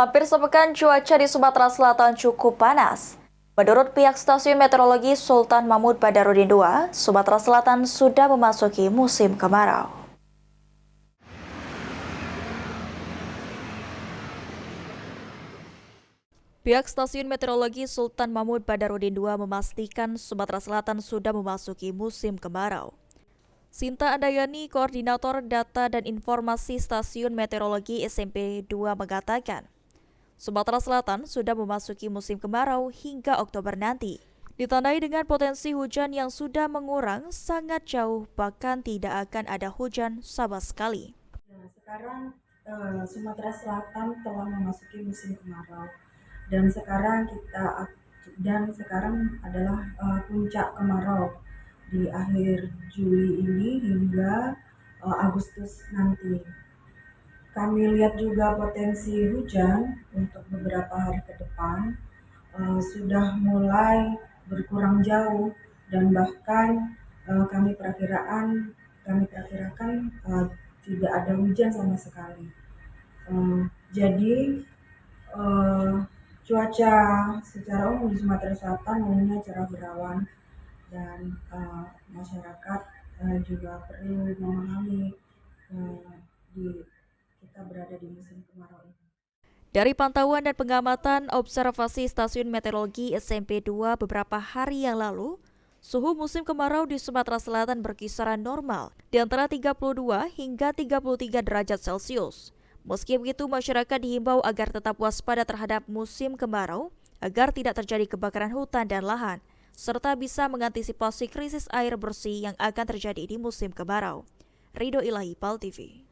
Hampir sepekan cuaca di Sumatera Selatan cukup panas. Menurut pihak Stasiun Meteorologi Sultan Mahmud Badarudin II, Sumatera Selatan sudah memasuki musim kemarau. Pihak Stasiun Meteorologi Sultan Mahmud Badarudin II memastikan Sumatera Selatan sudah memasuki musim kemarau. Sinta Andayani, Koordinator Data dan Informasi Stasiun Meteorologi SMP 2 mengatakan, Sumatera Selatan sudah memasuki musim kemarau hingga Oktober nanti. Ditandai dengan potensi hujan yang sudah mengurang sangat jauh, bahkan tidak akan ada hujan sama sekali. Sekarang Sumatera Selatan telah memasuki musim kemarau dan sekarang adalah puncak kemarau di akhir Juli ini hingga Agustus nanti. Kami lihat juga potensi hujan untuk beberapa hari ke depan sudah mulai berkurang jauh dan bahkan kami perkirakan tidak ada hujan sama sekali. Jadi cuaca secara umum di Sumatera Selatan umumnya cerah berawan dan masyarakat juga perlu memahami di kita berada di musim kemarau ini. Dari pantauan dan pengamatan observasi Stasiun Meteorologi SMP 2 beberapa hari yang lalu, suhu musim kemarau di Sumatera Selatan berkisaran normal di antara 32 hingga 33 derajat Celcius. Meski begitu, masyarakat dihimbau agar tetap waspada terhadap musim kemarau agar tidak terjadi kebakaran hutan dan lahan, serta bisa mengantisipasi krisis air bersih yang akan terjadi di musim kemarau. Ridho Ilahi, PAL TV.